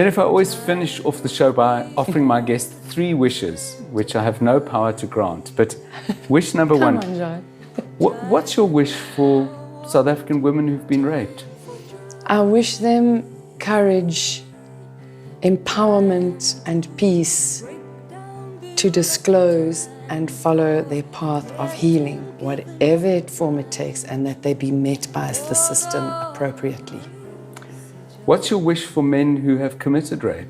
Jennifer, I always finish off the show by offering my guests 3 wishes, which I have no power to grant. But wish number one, Come on, John. What's your wish for South African women who've been raped? I wish them courage, empowerment, and peace to disclose and follow their path of healing, whatever form it takes, and that they be met by the system appropriately. What's your wish for men who have committed rape?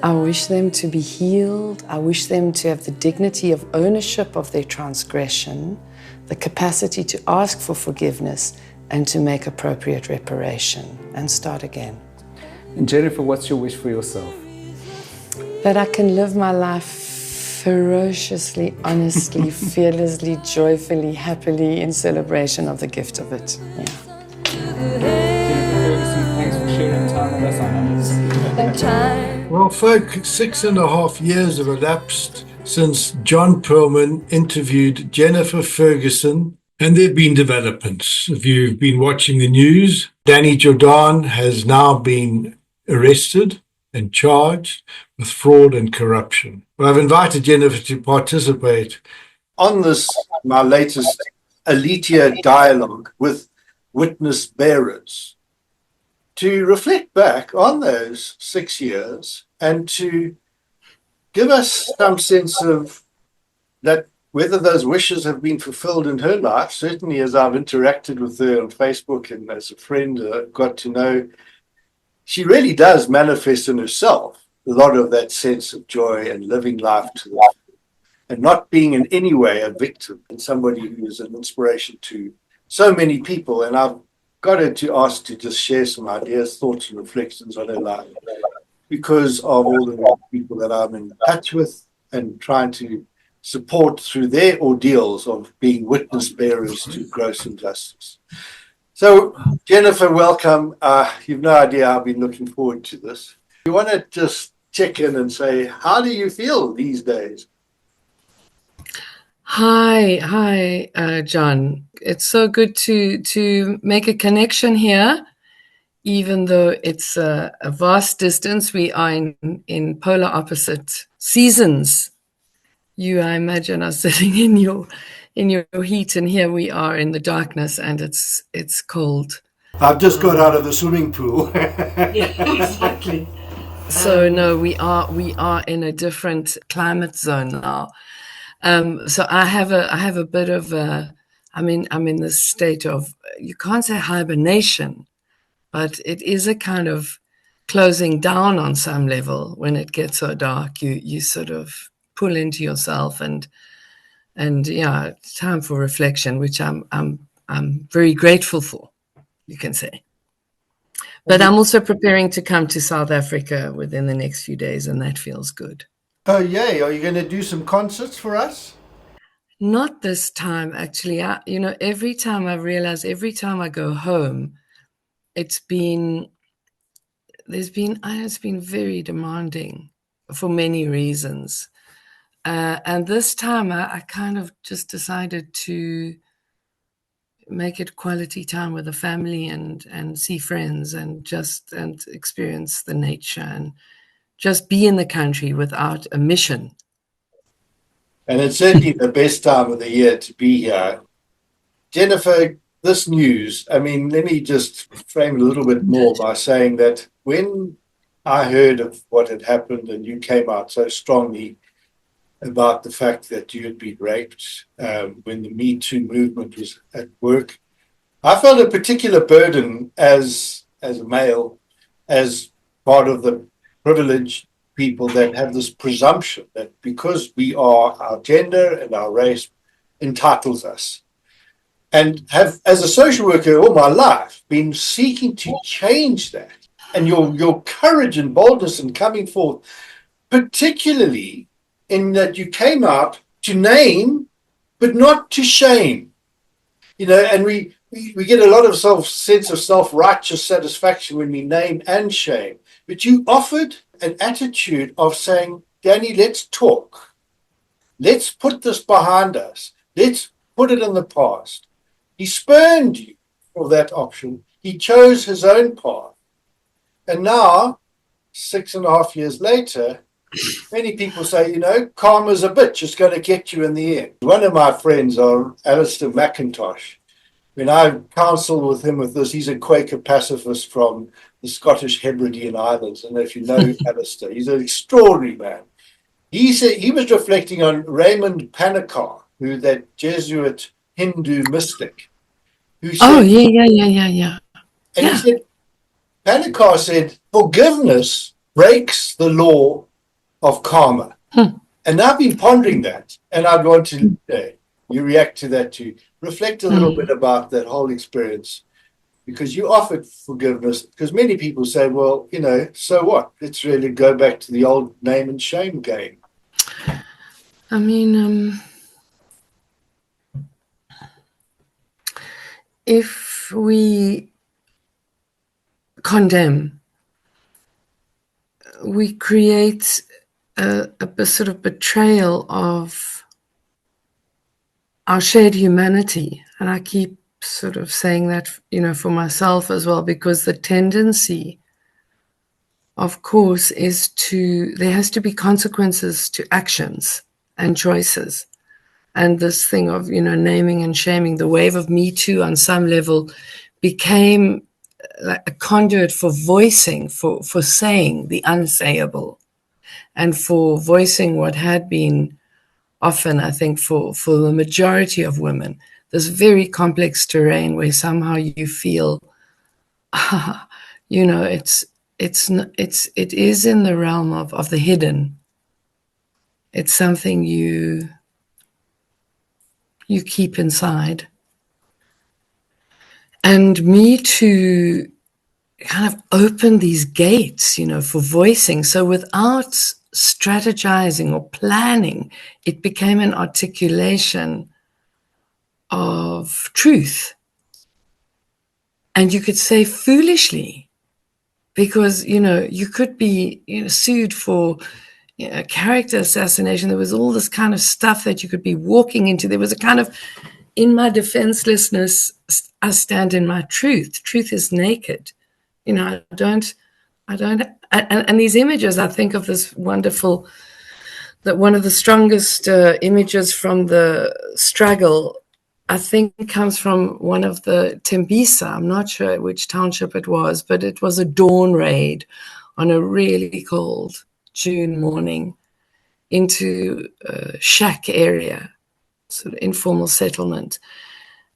I wish them to be healed. I wish them to have the dignity of ownership of their transgression, the capacity to ask for forgiveness, and to make appropriate reparation and start again. And Jennifer, what's your wish for yourself? That I can live my life ferociously, honestly, fearlessly, joyfully, happily, in celebration of the gift of it. Yeah. Jennifer Ferguson, thanks for sharing time with us. I know this. Well, folk, 6.5 years have elapsed since John Perlman interviewed Jennifer Ferguson, and there have been developments. If you've been watching the news, Danny Jordaan has now been arrested and charged with fraud and corruption. Well, I've invited Jennifer to participate on this, my latest Elitia dialogue with witness bearers, to reflect back on those 6 years and to give us some sense of that, whether those wishes have been fulfilled in her life. Certainly, as I've interacted with her on Facebook and as a friend, got to know, she really does manifest in herself a lot of that sense of joy and living life to life and not being in any way a victim, and somebody who is an inspiration to so many people. And I've got her to ask to just share some ideas, thoughts and reflections on her life because of all the people that I'm in touch with and trying to support through their ordeals of being witness bearers to gross injustice. So, Jennifer, welcome. You've no idea I've been looking forward to this. You want to just check in and say, how do you feel these days? Hi, John. It's so good to make a connection here, even though it's a vast distance. We are in polar opposite seasons. You, I imagine, are sitting in your heat, and here we are in the darkness, and it's cold. I've just got out of the swimming pool. Yeah, exactly. So no, we are in a different climate zone now. So I have a bit of I'm in this state of, you can't say hibernation, but it is a kind of closing down on some level. When it gets so dark, you sort of pull into yourself, and yeah, time for reflection, which I'm very grateful for, you can say. But I'm also preparing to come to South Africa within the next few days, and that feels good. Oh, yay. Are you going to do some concerts for us? Not this time, actually. Every time I realize, every time I go home, it's been very demanding for many reasons. And this time I kind of just decided to make it quality time with the family and see friends and experience the nature and just be in the country without a mission. And it's certainly the best time of the year to be here. Jennifer, this news, let me just frame it a little bit more by saying that when I heard of what had happened and you came out so strongly about the fact that you had been raped when the Me Too movement was at work, I felt a particular burden as a male, as part of the privileged people that have this presumption that because we are, our gender and our race entitles us. And have, as a social worker all my life, been seeking to change that. And your courage and boldness in coming forth, particularly in that you came out to name, but not to shame. And we get a lot of sense of self-righteous satisfaction when we name and shame. But you offered an attitude of saying, Danny, let's talk. Let's put this behind us. Let's put it in the past. He spurned you for that option. He chose his own path. And now, 6.5 years later, many people say, karma's a bitch. It's going to get you in the end. One of my friends, Alistair McIntosh, when I counsel with him with this, he's a Quaker pacifist from the Scottish Hebridean Islands. And if you know Alistair, he's an extraordinary man. He said he was reflecting on Raymond Panikkar, who that Jesuit Hindu mystic, who said, yeah. And he said, Panikkar said, forgiveness breaks the law of karma. And I've been pondering that, and I'd want to you react to that too. Reflect a little bit about that whole experience, because you offered forgiveness, because many people say, well, so what? Let's really go back to the old name and shame game. I mean, if we condemn, we create a sort of betrayal of our shared humanity. And I keep sort of saying that, for myself as well, because the tendency, of course, is there has to be consequences to actions and choices. And this thing of, naming and shaming, the wave of Me Too on some level became like a conduit for voicing, for saying the unsayable, and for voicing what had been often, I think, for the majority of women, this very complex terrain where somehow you feel, it is in the realm of the hidden. It's something you keep inside. And Me Too kind of opened these gates, for voicing. So without strategizing or planning, it became an articulation of truth. And you could say foolishly, because, you could be sued for character assassination. There was all this kind of stuff that you could be walking into. There was a kind of, in my defenselessness, I stand in my truth. Truth is naked. I don't, and these images, I think of this wonderful, that one of the strongest images from the struggle, I think, comes from one of the Tembisa. I'm not sure which township it was, but it was a dawn raid on a really cold June morning into a shack area, sort of informal settlement.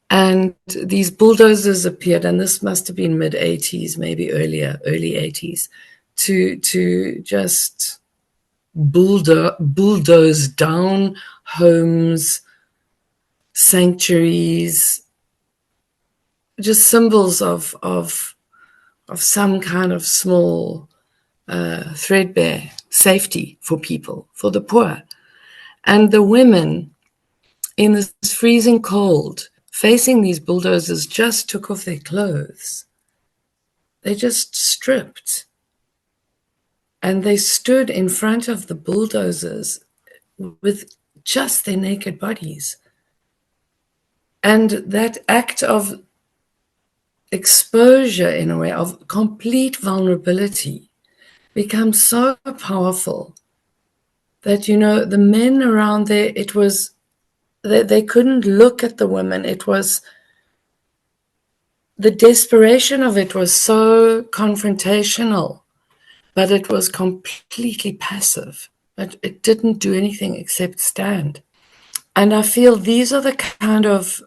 And these bulldozers appeared, and this must have been mid-'80s, maybe early '80s, to just bulldoze down homes, sanctuaries, just symbols of some kind of small, threadbare safety for people, for the poor. And the women in this freezing cold, facing these bulldozers, just took off their clothes. They just stripped. And they stood in front of the bulldozers with just their naked bodies. And that act of exposure, in a way, of complete vulnerability, becomes so powerful that, the men around there, it was, they couldn't look at the women. It was, the desperation of it was so confrontational, but it was completely passive. It didn't do anything except stand. And I feel these are the kind of,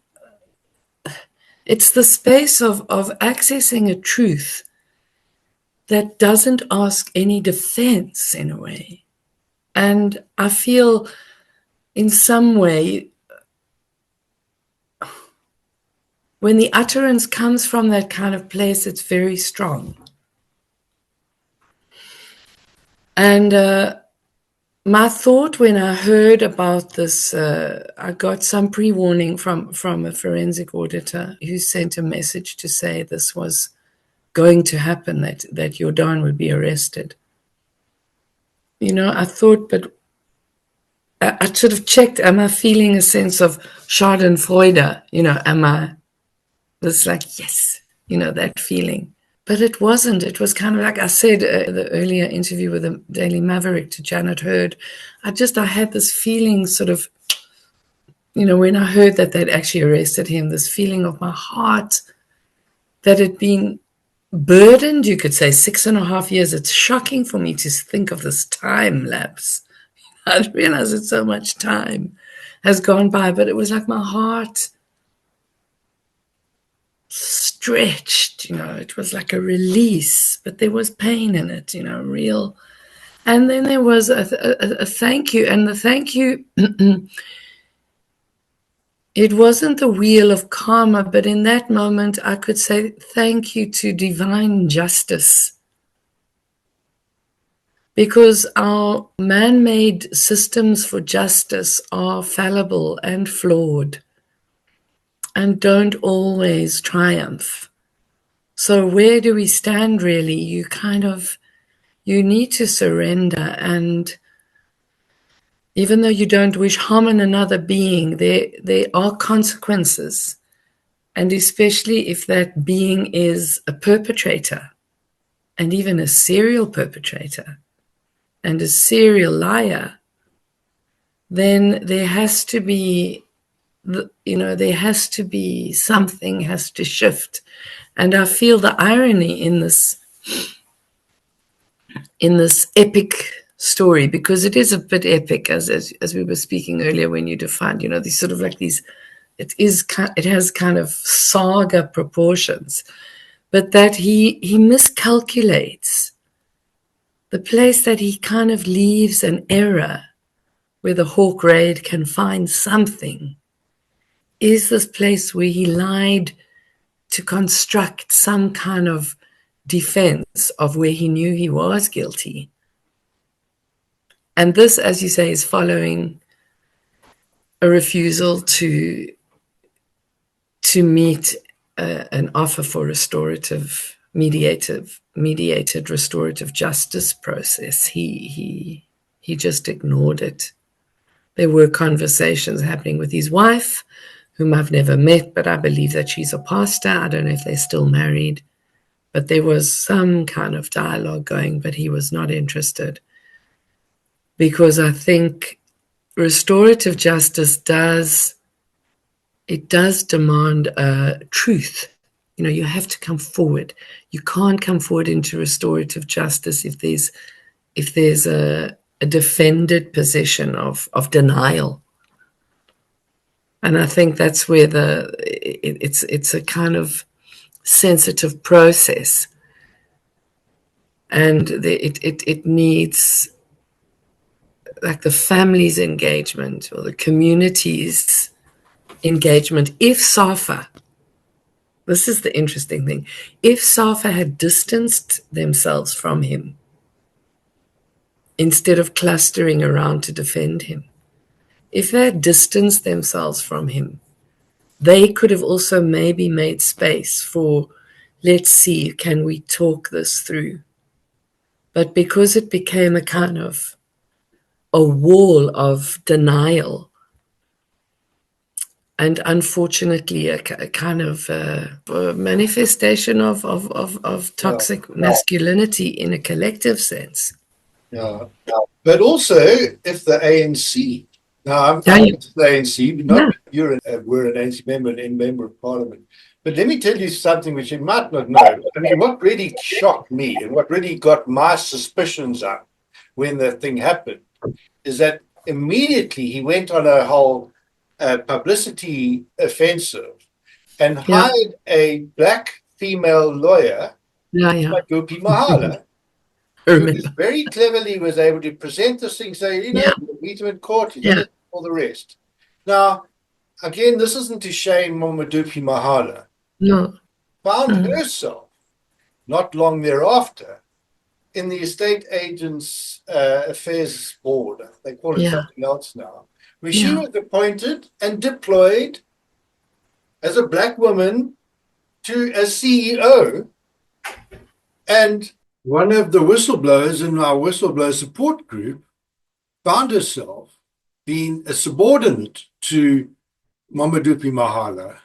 it's the space of accessing a truth that doesn't ask any defense, in a way. And I feel in some way, when the utterance comes from that kind of place, it's very strong. And my thought when I heard about this, I got some pre-warning from a forensic auditor who sent a message to say this was going to happen, that Jordaan would be arrested. I thought, but I sort of checked, am I feeling a sense of schadenfreude? Am I, it's like, yes, that feeling. But it wasn't. It was kind of like I said, the earlier interview with the Daily Maverick to Janet Hurd. I had this feeling sort of, when I heard that they'd actually arrested him, this feeling of my heart that had been burdened, you could say, 6.5 years. It's shocking for me to think of this time lapse. I didn't realize that so much time has gone by, but it was like my heart stretched, it was like a release, but there was pain in it, real. And then there was a thank you, and the thank you, it wasn't the wheel of karma, but in that moment I could say thank you to divine justice. Because our man-made systems for justice are fallible and flawed and don't always triumph. So where do we stand really? You need to surrender, and even though you don't wish harm on another being, there are consequences, and especially if that being is a perpetrator, and even a serial perpetrator, and a serial liar, then there has to be, something has to shift. And I feel the irony in this epic story, because it is a bit epic, as we were speaking earlier when you defined, these sort of like these, it has kind of saga proportions, but that he miscalculates the place that he kind of leaves an error where the hawk raid can find something is this place where he lied to construct some kind of defense of where he knew he was guilty. And this, as you say, is following a refusal to meet an offer for mediated restorative justice process. He just ignored it. There were conversations happening with his wife, whom I've never met, but I believe that she's a pastor. I don't know if they're still married, but there was some kind of dialogue going, but he was not interested. Because I think restorative justice does demand truth. You have to come forward. You can't come forward into restorative justice if there's a defended position of denial. And I think that's where it's a kind of sensitive process, and it needs like the family's engagement or the community's engagement. If SAFA, this is the interesting thing, if SAFA had distanced themselves from him instead of clustering around to defend him, if they had distanced themselves from him, they could have also maybe made space for, let's see, can we talk this through? But because it became a kind of a wall of denial, and unfortunately a kind of a manifestation of toxic masculinity in a collective sense. Yeah. But also, if the ANC, now I'm the ANC, but not we're an ANC member and Member of Parliament. But let me tell you something which you might not know. I mean, what really shocked me and what really got my suspicions up when the thing happened is that immediately he went on a whole publicity offensive and hired a black female lawyer, Mamodupi Mohala, who very cleverly was able to present this thing, say, we'll meet him in court, all the rest. Now, again, this isn't to shame Mamodupi Mohala. No. Found herself, not long thereafter, in the Estate Agents Affairs Board. They call it something else now, where she was appointed and deployed as a black woman to a CEO. And one of the whistleblowers in our whistleblower support group found herself being a subordinate to Mamodupi Mohala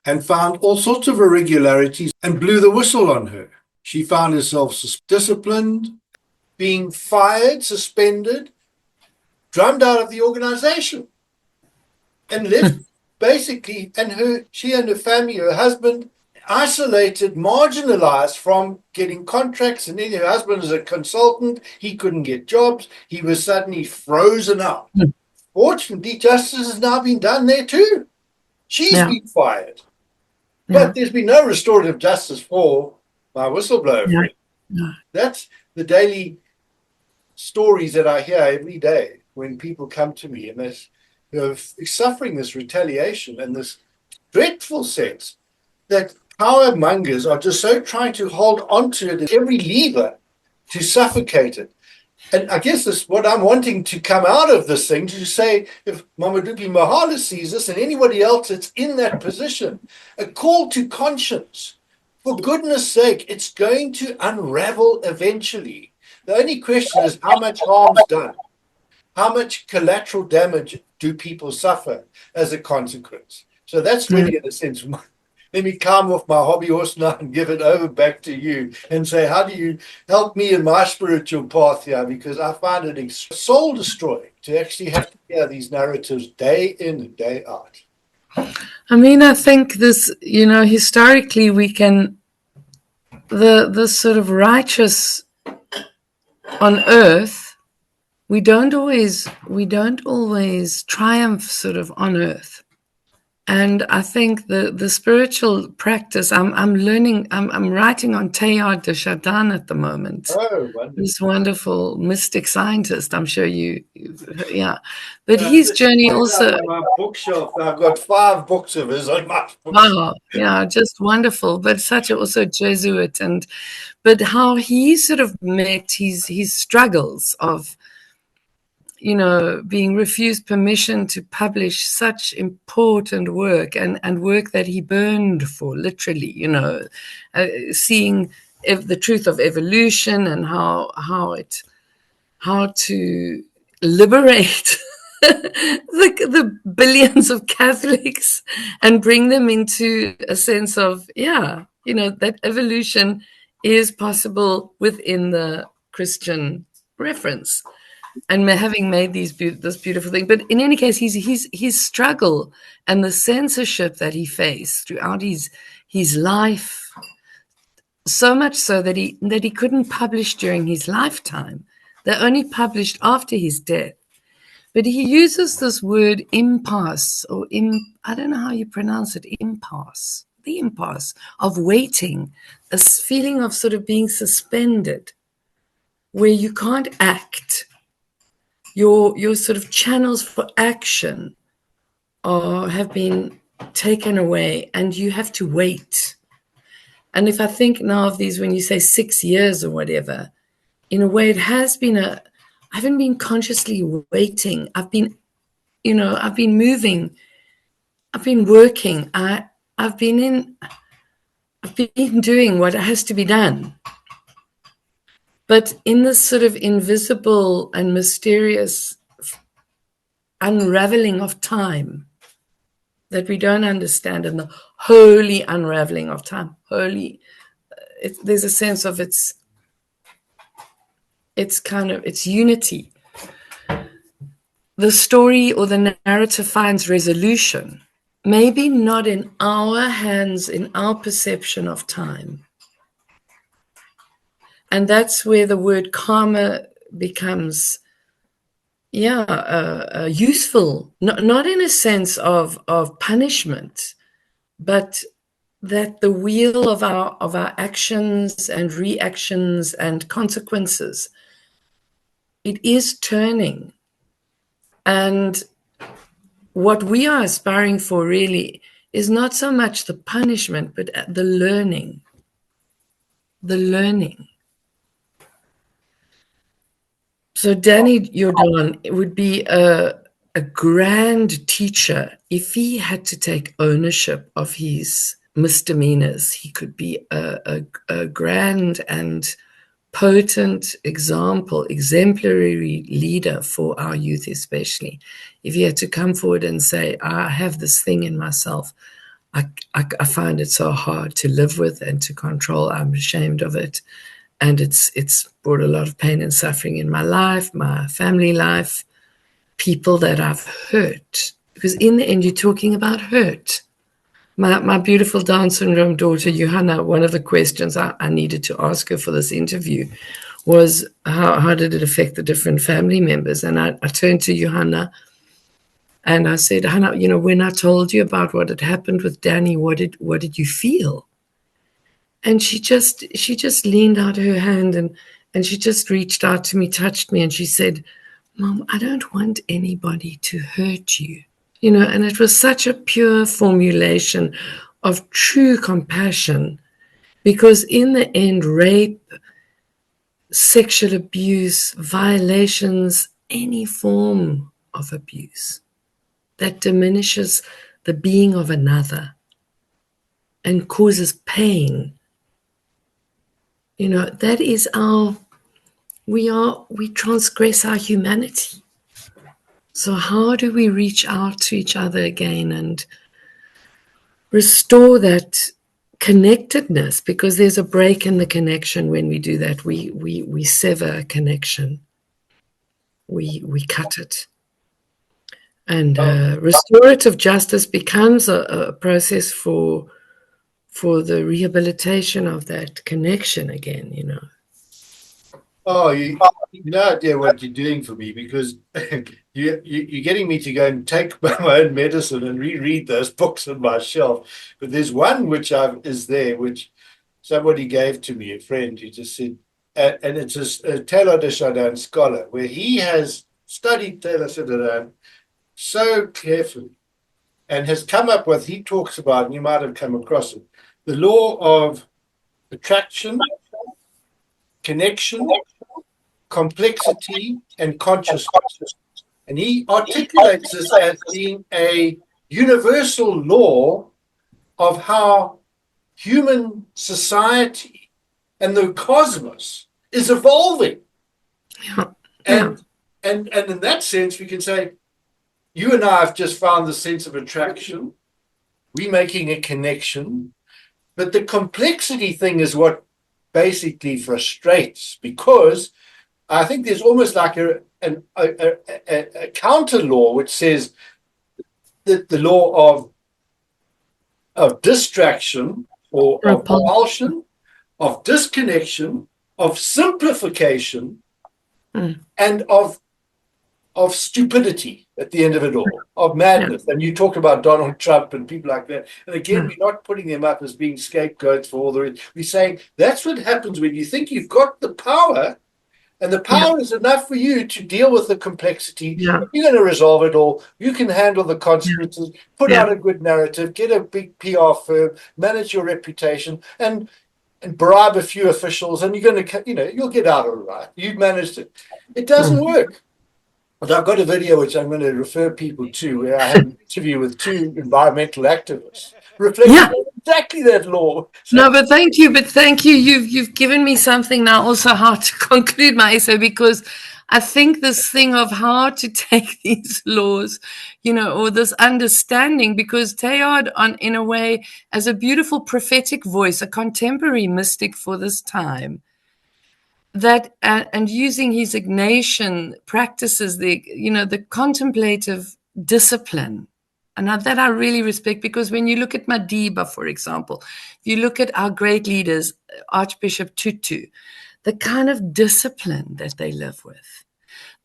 and found all sorts of irregularities and blew the whistle on her. She found herself disciplined, being fired, suspended, drummed out of the organization, and left basically, and she and her family, her husband, isolated, marginalized from getting contracts. And then her husband is a consultant. He couldn't get jobs. He was suddenly frozen out. Fortunately, justice has now been done there too. She's been fired. But there's been no restorative justice for my whistleblower friend. That's the daily stories that I hear every day when people come to me and they're suffering this retaliation and this dreadful sense that power mongers are just so trying to hold on to it at every lever to suffocate it. And I guess this what I'm wanting to come out of this thing to say, if Mamodupi Mohala sees this and anybody else that's in that position, a call to conscience. For goodness sake, it's going to unravel eventually. The only question is how much harm's done. How much collateral damage do people suffer as a consequence? So that's really, in a sense, let me calm off my hobby horse now and give it over back to you and say, how do you help me in my spiritual path here? Because I find it soul destroying to actually have to hear these narratives day in and day out. I mean, I think this, historically we can, the sort of righteous on earth, we don't always triumph sort of on earth. And I think the spiritual practice, I'm writing on Teilhard de Chardin at the moment. Oh, wonderful. This wonderful mystic scientist, I'm sure But his journey also... On my bookshelf, I've got 5 books of his on my bookshelf. Wow, yeah, just wonderful. But such also Jesuit, but how he sort of met his struggles of, being refused permission to publish such important work and work that he burned for, literally, seeing the truth of evolution and how to liberate the billions of Catholics and bring them into a sense of, that evolution is possible within the Christian reference. And having made this beautiful thing, but in any case, his struggle and the censorship that he faced throughout his life, so much so that he couldn't publish during his lifetime. They only published after his death. But he uses this word impasse, or I don't know how you pronounce it, impasse, the impasse of waiting, a feeling of sort of being suspended, where you can't act. Your sort of channels for action have been taken away, and you have to wait. And if I think now of these, when you say 6 years or whatever, in a way it has been I haven't been consciously waiting. I've been moving. I've been working. I've been doing what has to be done. But in this sort of invisible and mysterious unraveling of time that we don't understand, and the holy unraveling of time, there's a sense of its unity. The story or the narrative finds resolution, maybe not in our hands, in our perception of time. And that's where the word karma becomes, useful, not in a sense of punishment, but that the wheel of our actions and reactions and consequences, it is turning. And what we are aspiring for really is not so much the punishment, but the learning. The learning. So Danny Jordaan would be a grand teacher if he had to take ownership of his misdemeanors. He could be a grand and potent example, exemplary leader for our youth especially. If he had to come forward and say, I have this thing in myself, I find it so hard to live with and to control. I'm ashamed of it. And it's brought a lot of pain and suffering in my life, my family life, people that I've hurt. Because in the end, you're talking about hurt. My beautiful Down syndrome daughter, Johanna, one of the questions I needed to ask her for this interview was how did it affect the different family members? And I turned to Johanna and I said, Hannah, when I told you about what had happened with Danny, what did you feel? And she just leaned out her hand and she just reached out to me, touched me, and she said, Mom, I don't want anybody to hurt you. And it was such a pure formulation of true compassion, because in the end, rape, sexual abuse, violations, any form of abuse that diminishes the being of another and causes pain, that is we transgress our humanity. So how do we reach out to each other again and restore that connectedness? Because there's a break in the connection when we do that. We sever a connection. We cut it. And restorative justice becomes a process for the rehabilitation of that connection again, Oh, you no idea what you're doing for me, because you're getting me to go and take my own medicine and reread those books on my shelf. But there's one which which somebody gave to me, a friend who just said, and it's a Taylor de Chardin scholar, where he has studied Taylor de Chardin so carefully and has come up with, he talks about, and you might have come across it, the law of attraction, connection, complexity, and consciousness. And he articulates this as being a universal law of how human society and the cosmos is evolving. Yeah. And in that sense, we can say, you and I have just found the sense of attraction. We're making a connection. But the complexity thing is what basically frustrates, because I think there's almost like a counter law which says that the law of distraction or of repulsion, of disconnection, of simplification, and of stupidity at the end of it all, of madness. And you talk about Donald Trump and people like that. And again, we're not putting them up as being scapegoats for all the rest. We're saying that's what happens when you think you've got the power, and the power is enough for you to deal with the complexity. You're going to resolve it all. You can handle the consequences, put out a good narrative, get a big PR firm, manage your reputation, and bribe a few officials, and you're going to, you'll get out all right. You've managed it. It doesn't work. But I've got a video which I'm going to refer people to, where I had an interview with two environmental activists reflecting exactly that law. So, no, but thank you. You've given me something now also how to conclude my essay, because I think this thing of how to take these laws, or this understanding, because Teilhard, in a way, as a beautiful prophetic voice, a contemporary mystic for this time, that and using his Ignatian practices, the contemplative discipline, and that I really respect, because when you look at Madiba, for example, you look at our great leaders, Archbishop Tutu, the kind of discipline that they live with,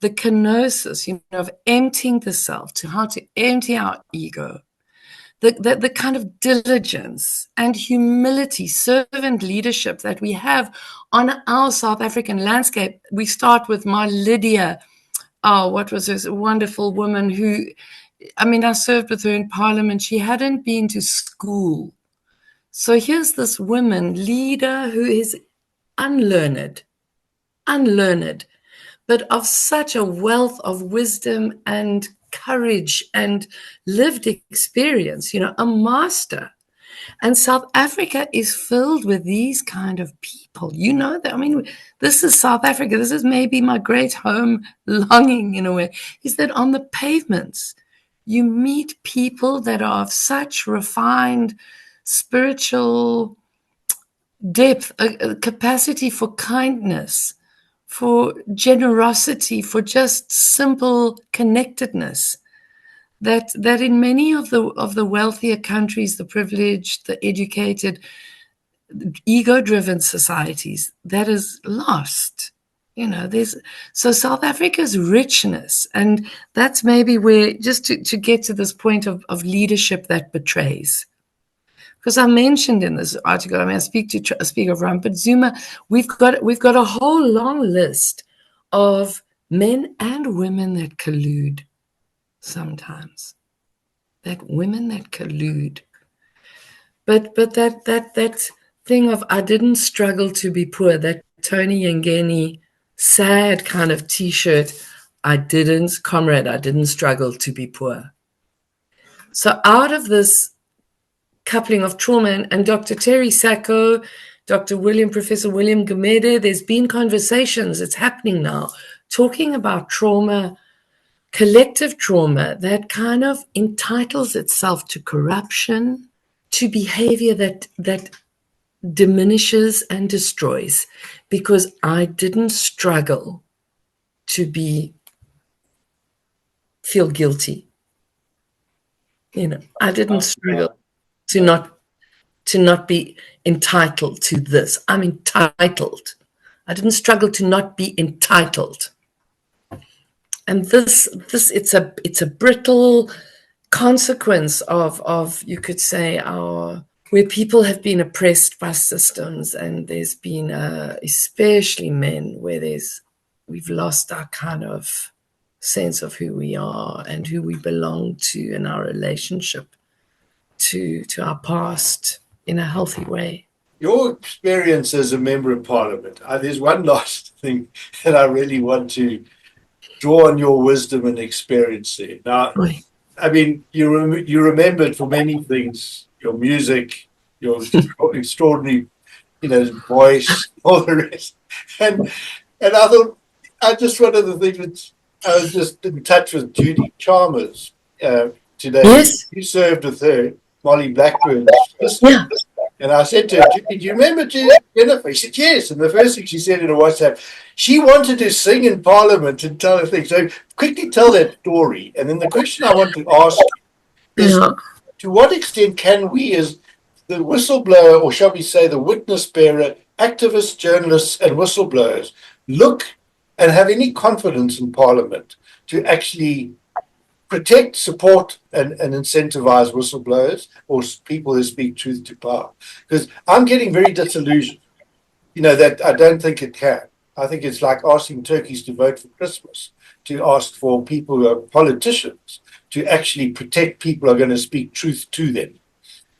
the kenosis, of emptying the self, to how to empty our ego, the kind of diligence and humility, servant leadership that we have on our South African landscape. We start with Ma Lydia. Oh, what was this wonderful woman who, I served with her in Parliament. She hadn't been to school. So here's this woman leader who is unlearned, but of such a wealth of wisdom and courage and lived experience, a master. And South Africa is filled with these kind of people. That. This is South Africa. This is maybe my great home longing, in a way, is that on the pavements, you meet people that are of such refined spiritual depth, a capacity for kindness, for generosity, for just simple connectedness, that in many of the wealthier countries, the privileged, the educated, ego-driven societies, that is lost. So South Africa's richness, and that's maybe where, just to get to this point of leadership that betrays. Because I mentioned in this article, I speak of Rampant Zuma, we've got a whole long list of men and women that collude sometimes. That women that collude. But that thing of I didn't struggle to be poor, that Tony Yengeni sad kind of T-shirt, I didn't struggle to be poor. So out of this coupling of trauma, and Dr. Terry Sacco, Professor William Gqeberha, there's been conversations, it's happening now, talking about trauma, collective trauma that kind of entitles itself to corruption, to behavior that diminishes and destroys, because I didn't struggle to feel guilty. I didn't struggle to not be entitled to this. I'm entitled. I didn't struggle to not be entitled. And this it's a brittle consequence of you could say where people have been oppressed by systems, and there's been especially men where we've lost our kind of sense of who we are and who we belong to in our relationship to our past in a healthy way. Your experience as a member of Parliament, there's one last thing that I really want to draw on your wisdom and experience there. Now, I mean, you're remembered for many things, your music, your extraordinary, voice, all the rest. And I thought, one of the things I was just in touch with Judy Chalmers today. Yes. You served with her, Molly Blackburn's sister. Yeah. And I said to her, do you remember Jennifer? She said, yes. And the first thing she said in a WhatsApp, she wanted to sing in Parliament and tell her thing. So quickly tell that story. And then the question I want to ask is, to what extent can we as the whistleblower, or shall we say the witness bearer, activists, journalists and whistleblowers, look and have any confidence in Parliament to actually protect, support, and incentivize whistleblowers or people who speak truth to power? Because I'm getting very disillusioned, that I don't think it can. I think it's like asking turkeys to vote for Christmas, to ask for people who are politicians to actually protect people who are going to speak truth to them.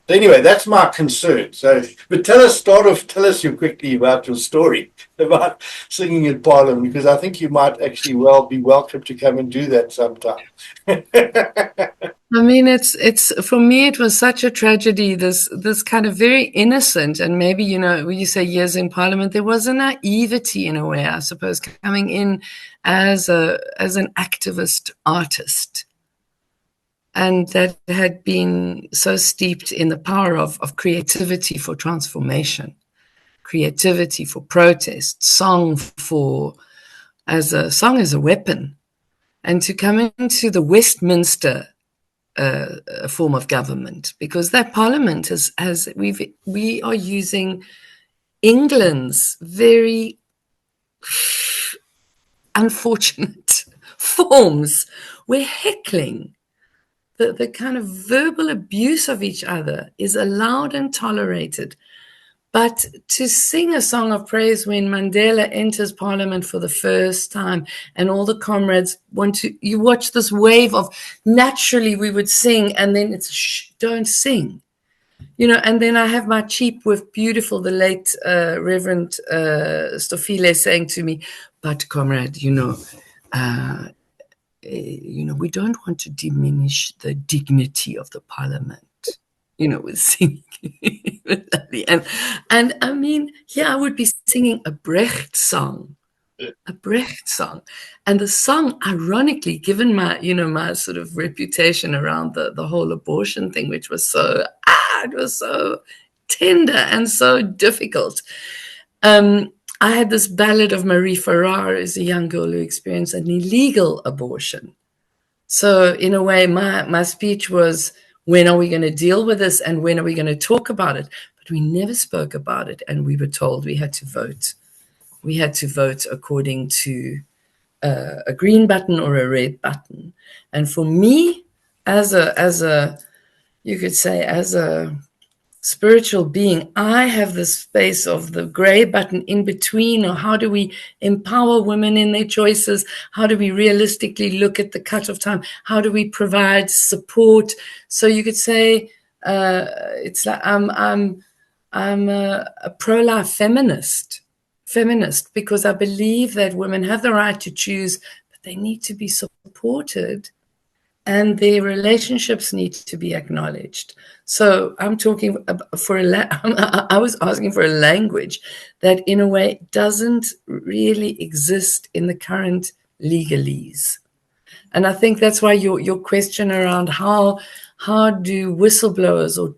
Anyway, that's my concern. So, but tell us quickly about your story about singing in Parliament, because I think you might actually be welcome to come and do that sometime. I mean, it's for me, it was such a tragedy. This kind of very innocent, and maybe when you say years in Parliament, there was a naivety in a way, I suppose, coming in as an activist artist. And that had been so steeped in the power of creativity for transformation, creativity for protest, song as a weapon, and to come into the Westminster form of government, because that Parliament we are using England's very unfortunate forms. We're heckling. The kind of verbal abuse of each other is allowed and tolerated. But to sing a song of praise when Mandela enters Parliament for the first time and all the comrades you watch this wave of, naturally we would sing, and then it's, shh, don't sing. And then I have my cheap with beautiful, the late Reverend Stofile saying to me, but comrade, we don't want to diminish the dignity of the Parliament, with singing. and I mean, I would be singing a Brecht song a Brecht song. And the song, ironically, given my, my sort of reputation around the whole abortion thing, which was it was so tender and so difficult. I had this ballad of Marie Farrar as a young girl who experienced an illegal abortion. So in a way, my speech was, when are we going to deal with this and when are we going to talk about it? But we never spoke about it, and we were told we had to vote. We had to vote according to a green button or a red button. And for me, as a you could say, as a spiritual being, I have the space of the gray button in between, or how do we empower women in their choices? How do we realistically look at the cutoff time? How do we provide support? So you could say it's like I'm a pro-life feminist because I believe that women have the right to choose, but they need to be supported and their relationships need to be acknowledged. So I'm talking I was asking for a language that in a way doesn't really exist in the current legalese. And I think that's why your question around how do whistleblowers or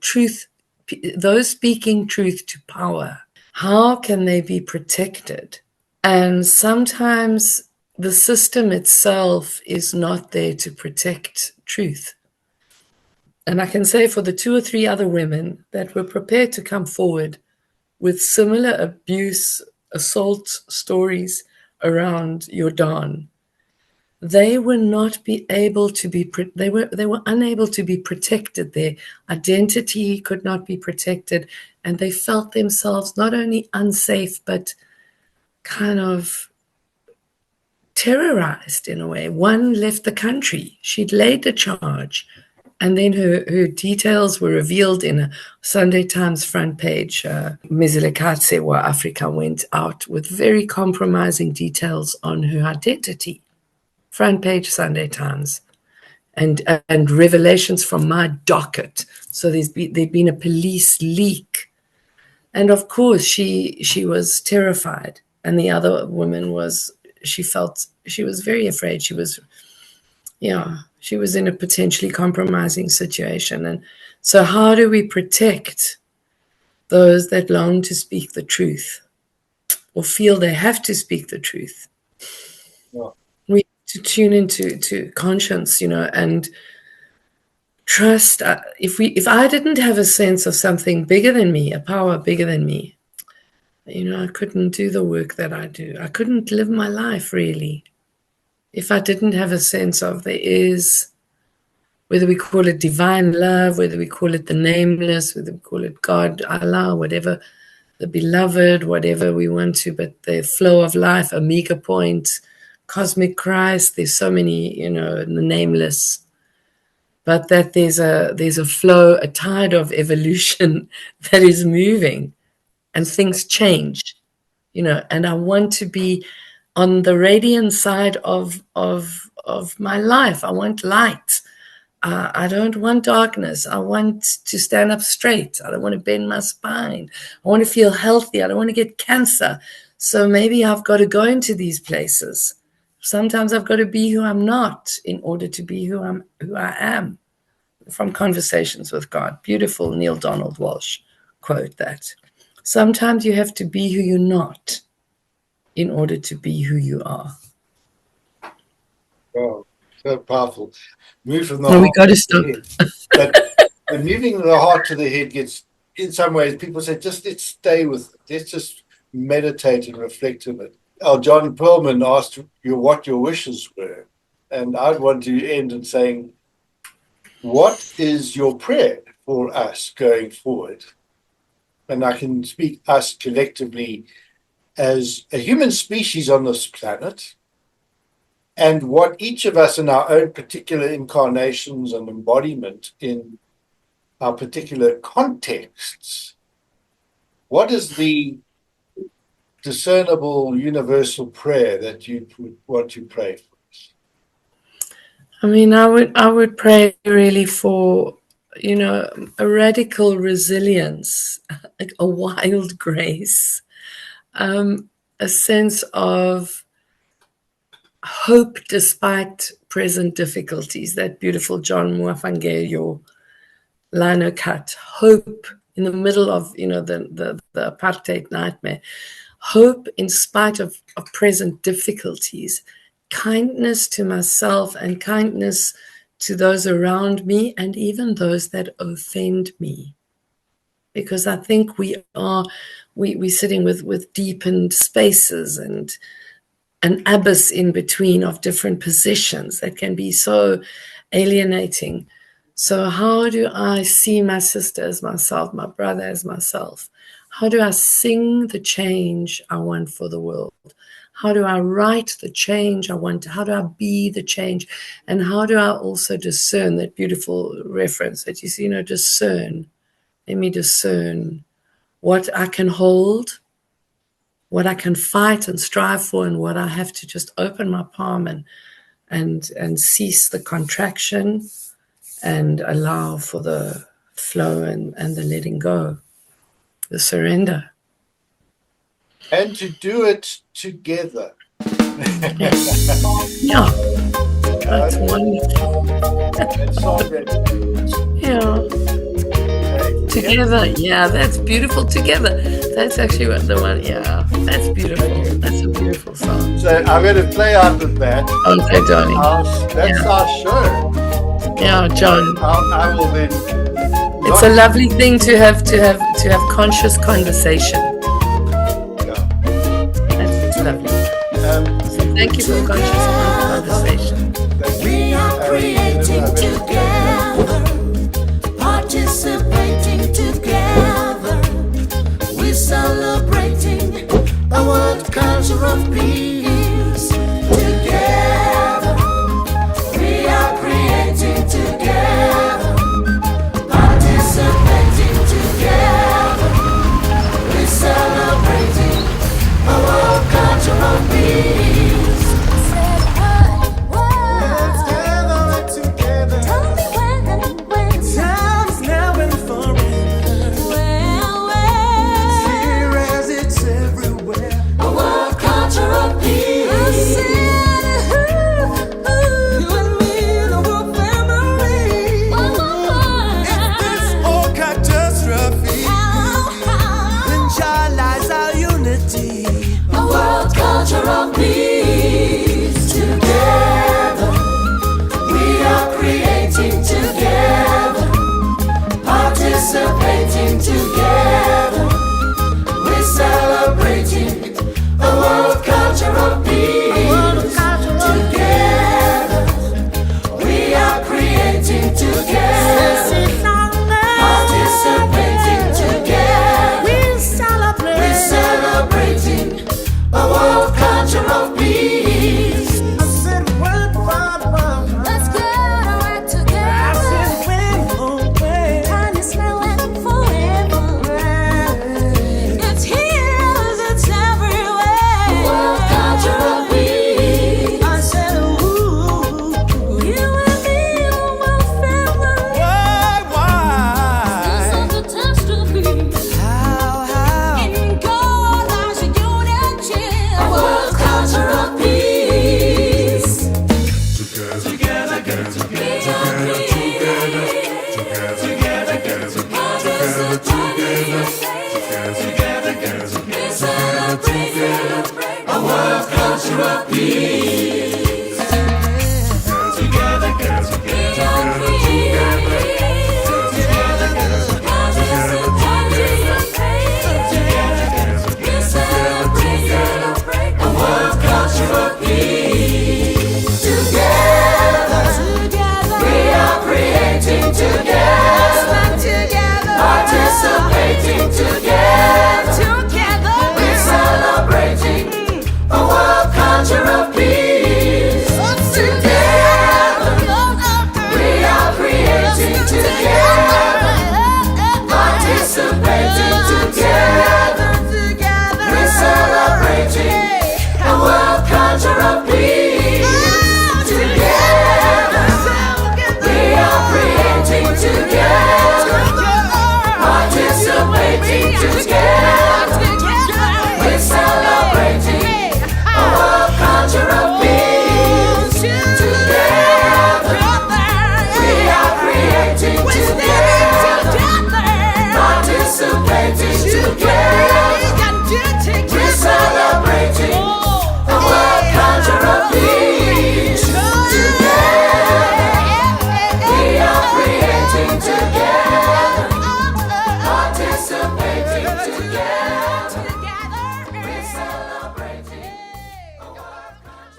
those speaking truth to power, how can they be protected? And sometimes the system itself is not there to protect truth. And I can say for the 2 or 3 other women that were prepared to come forward with similar abuse, assault stories around Jordaan, they were unable to be protected. Their identity could not be protected, and they felt themselves not only unsafe but kind of terrorized in a way. One left the country. She'd laid the charge, and then her details were revealed in a Sunday Times front page. Mzilikazi wa Africa went out with very compromising details on her identity. Front page Sunday Times. And revelations from my docket. So there'd been a police leak. And of course, she was terrified. And the other woman she was very afraid. She was in a potentially compromising situation. And so how do we protect those that long to speak the truth or feel they have to speak the truth? Yeah. We have to tune into conscience, and trust. If I didn't have a sense of something bigger than me, a power bigger than me, I couldn't do the work that I do. I couldn't live my life, really, if I didn't have a sense of there is, whether we call it divine love, whether we call it the nameless, whether we call it God, Allah, whatever, the beloved, whatever we want to, but the flow of life, Omega Point, Cosmic Christ, there's so many, the nameless, but that there's a flow, a tide of evolution that is moving. And things change, and I want to be on the radiant side of my life. I want light. I don't want darkness. I want to stand up straight. I don't want to bend my spine. I want to feel healthy. I don't want to get cancer. So maybe I've got to go into these places. Sometimes I've got to be who I'm not in order to be who I am. From Conversations with God. Beautiful Neil Donald Walsh quote that. Sometimes you have to be who you're not in order to be who you are. Oh, so powerful. Move from the heart. We got to stop. But moving the heart to the head gets, in some ways, people say, just let's stay with it. Let's just meditate and reflect on it. John Perlman asked you what your wishes were. And I'd want to end in saying, what is your prayer for us going forward? And I can speak us collectively as a human species on this planet, and what each of us in our own particular incarnations and embodiment in our particular contexts, what is the discernible universal prayer that you would want to pray for us? I mean, I would pray really for, a radical resilience, a wild grace, a sense of hope despite present difficulties. That beautiful John Muafangeyo lino cut. Hope in the middle of, the apartheid nightmare. Hope in spite of present difficulties. Kindness to myself and kindness to those around me and even those that offend me. Because I think we're sitting with deepened spaces and an abyss in between of different positions that can be so alienating. So how do I see my sister as myself, my brother as myself? How do I sing the change I want for the world? How do I write the change I want? How do I be the change? And how do I also discern that beautiful reference that you see, discern. Let me discern what I can hold, what I can fight and strive for, and what I have to just open my palm and cease the contraction and allow for the flow and the letting go, the surrender. And to do it together. Yeah, that's wonderful. And songwriter. Yeah. Together, yeah, that's beautiful. Together, that's actually what the one. Yeah, that's beautiful. That's a beautiful song. So I'm going to play out with that. Okay, Johnny. That's our show. Yeah, John. I will then. It's a lovely thing to have conscious conversation. Yeah. That's lovely. So thank you for conscious.